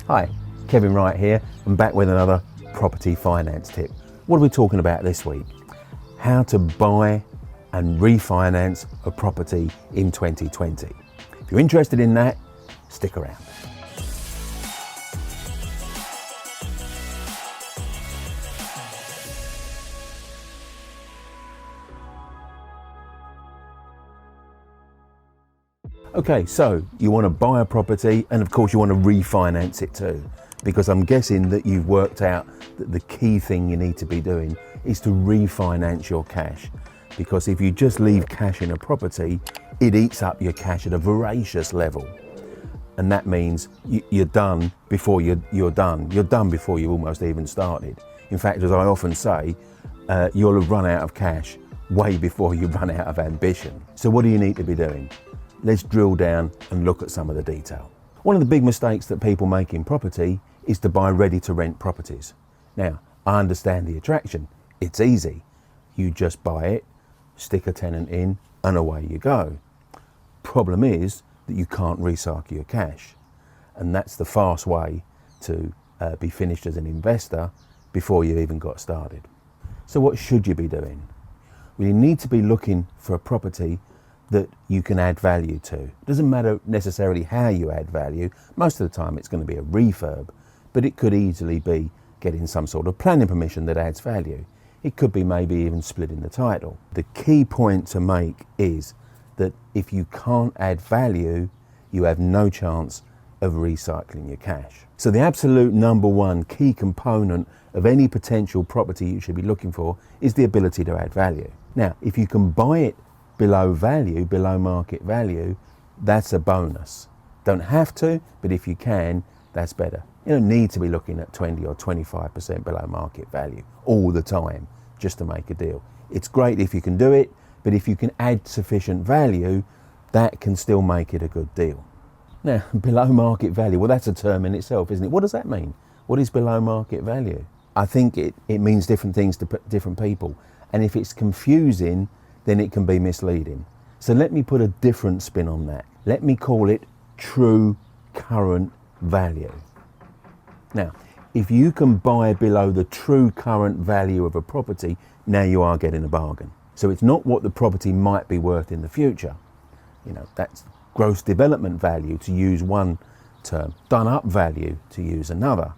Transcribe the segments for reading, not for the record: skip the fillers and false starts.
Hi, Kevin Wright here. I'm back with another property finance tip. What are we talking about this week? How to buy and refinance a property in 2020. If you're interested in that, stick around. Okay, so you want to buy a property and of course you want to refinance it too, because I'm guessing that you've worked out that the key thing you need to be doing is to refinance your cash, because if you just leave cash in a property, it eats up your cash at a voracious level. And that means you're done before you're done. You're done before you almost even started. In fact, as I often say, you'll have run out of cash way before you run out of ambition. So what do you need to be doing? Let's drill down and look at some of the detail. One of the big mistakes that people make in property is to buy ready to rent properties. Now, I understand the attraction. It's easy. You just buy it, stick a tenant in, and away you go. Problem is that you can't recycle your cash. And that's the fast way to be finished as an investor before you've even got started. So what should you be doing? Well, you need to be looking for a property that you can add value to. It doesn't matter necessarily how you add value. Most of the time it's going to be a refurb, but it could easily be getting some sort of planning permission that adds value. It could be maybe even splitting the title. The key point to make is that if you can't add value, you have no chance of recycling your cash. So the absolute number one key component of any potential property you should be looking for is the ability to add value. Now, if you can buy it below value, below market value, that's a bonus. Don't have to, but if you can, that's better. You don't need to be looking at 20 or 25% below market value all the time just to make a deal. It's great if you can do it, but if you can add sufficient value, that can still make it a good deal. Now, below market value, well, that's a term in itself, isn't it? What does that mean? What is below market value? I think it means different things to different people. And if it's confusing, then it can be misleading. So let me put a different spin on that. Let me call it true current value. Now, if you can buy below the true current value of a property, now you are getting a bargain. So it's not what the property might be worth in the future. You know, that's gross development value, to use one term, done up value, to use another.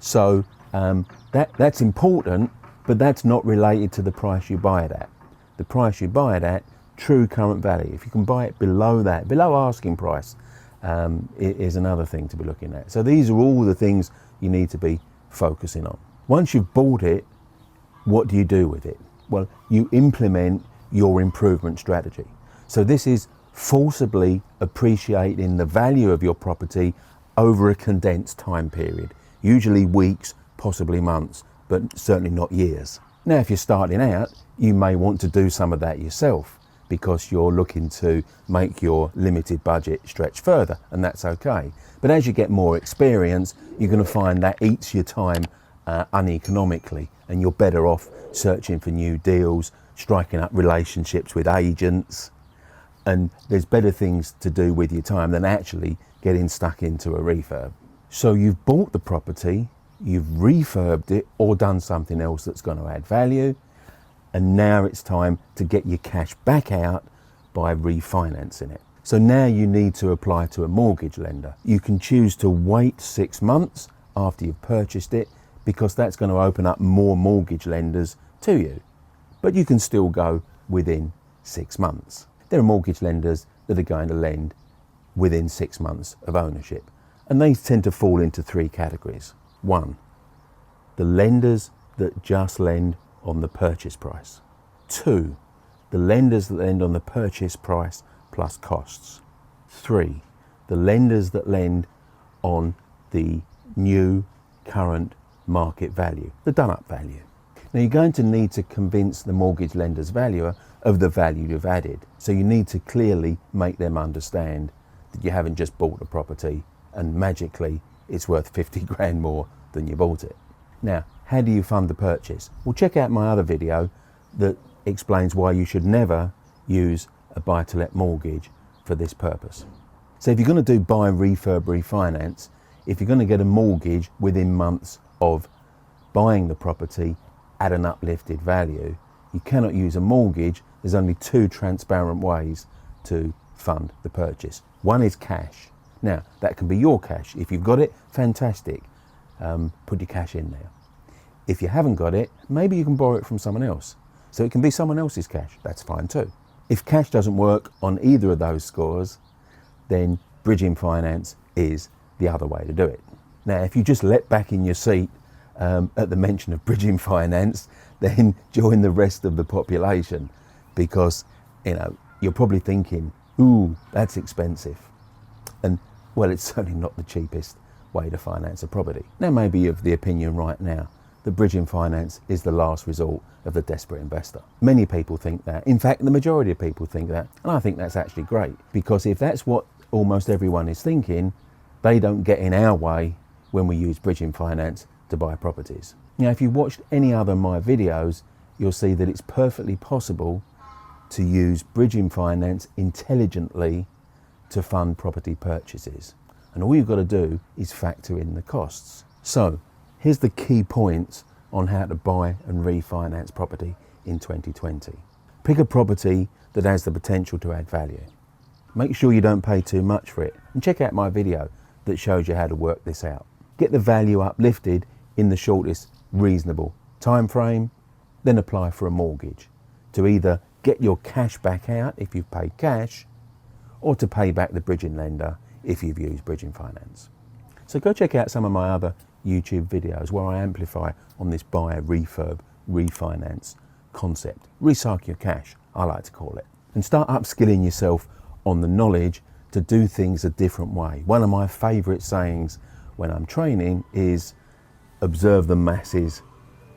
So that's important, but that's not related to the price you buy it at. The price you buy it at, true current value. If you can buy it below that, below asking price, is another thing to be looking at. So these are all the things you need to be focusing on. Once you've bought it, what do you do with it? Well, you implement your improvement strategy. So this is forcibly appreciating the value of your property over a condensed time period, usually weeks, possibly months, but certainly not years. Now, if you're starting out, you may want to do some of that yourself because you're looking to make your limited budget stretch further, and that's okay. But as you get more experience, you're going to find that eats your time uneconomically, and you're better off searching for new deals, striking up relationships with agents, and there's better things to do with your time than actually getting stuck into a refurb. So you've bought the property, you've refurbed it or done something else that's going to add value, and now it's time to get your cash back out by refinancing it. So now you need to apply to a mortgage lender. You can choose to wait 6 months after you've purchased it, because that's going to open up more mortgage lenders to you. But you can still go within 6 months. There are mortgage lenders that are going to lend within 6 months of ownership, and they tend to fall into 3 categories. 1, the lenders that just lend on the purchase price. 2, the lenders that lend on the purchase price plus costs. 3, the lenders that lend on the new current market value, the done up value. Now, you're going to need to convince the mortgage lender's valuer of the value you've added. So you need to clearly make them understand that you haven't just bought a property and magically it's worth 50 grand more than you bought it. Now, how do you fund the purchase? Well, check out my other video that explains why you should never use a buy-to-let mortgage for this purpose. So if you're going to do buy, refurb, refinance, if you're going to get a mortgage within months of buying the property at an uplifted value, you cannot use a mortgage. There's only two transparent ways to fund the purchase. One is cash. Now, that can be your cash. If you've got it, fantastic. Put your cash in there. If you haven't got it, maybe you can borrow it from someone else. So it can be someone else's cash. That's fine too. If cash doesn't work on either of those scores, then bridging finance is the other way to do it. Now, if you just leapt back in your seat at the mention of bridging finance, then join the rest of the population, because you're probably thinking, ooh, that's expensive. And well, it's certainly not the cheapest way to finance a property. Now, maybe you're of the opinion right now that bridging finance is the last resort of the desperate investor. Many people think that. In fact, the majority of people think that. And I think that's actually great, because if that's what almost everyone is thinking, they don't get in our way when we use bridging finance to buy properties. Now, if you've watched any other of my videos, you'll see that it's perfectly possible to use bridging finance intelligently to fund property purchases. And all you've got to do is factor in the costs. So here's the key points on how to buy and refinance property in 2020. Pick a property that has the potential to add value. Make sure you don't pay too much for it, and check out my video that shows you how to work this out. Get the value uplifted in the shortest reasonable time frame, then apply for a mortgage to either get your cash back out if you've paid cash, or to pay back the bridging lender if you've used bridging finance. So go check out some of my other YouTube videos where I amplify on this buy, refurb, refinance concept. Recycle your cash, I like to call it. And start upskilling yourself on the knowledge to do things a different way. One of my favourite sayings when I'm training is observe the masses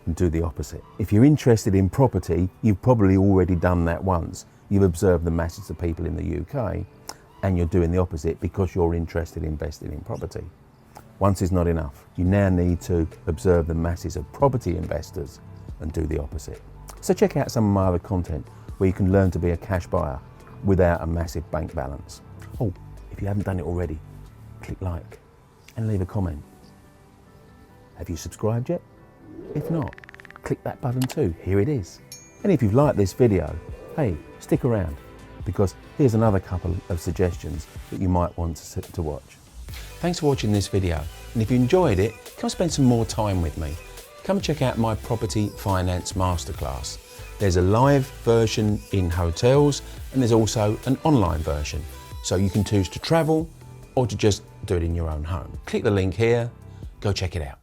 and do the opposite. If you're interested in property, you've probably already done that once. You've observed the masses of people in the UK, and you're doing the opposite because you're interested in investing in property. Once is not enough. You now need to observe the masses of property investors and do the opposite. So check out some of my other content where you can learn to be a cash buyer without a massive bank balance. Oh, if you haven't done it already, click like and leave a comment. Have you subscribed yet? If not, click that button too. Here it is. And if you've liked this video, hey, stick around, because here's another couple of suggestions that you might want to watch. Thanks for watching this video, and if you enjoyed it, come spend some more time with me. Come check out my property finance masterclass. There's a live version in hotels, and there's also an online version, so you can choose to travel or to just do it in your own home. Click the link here, go check it out.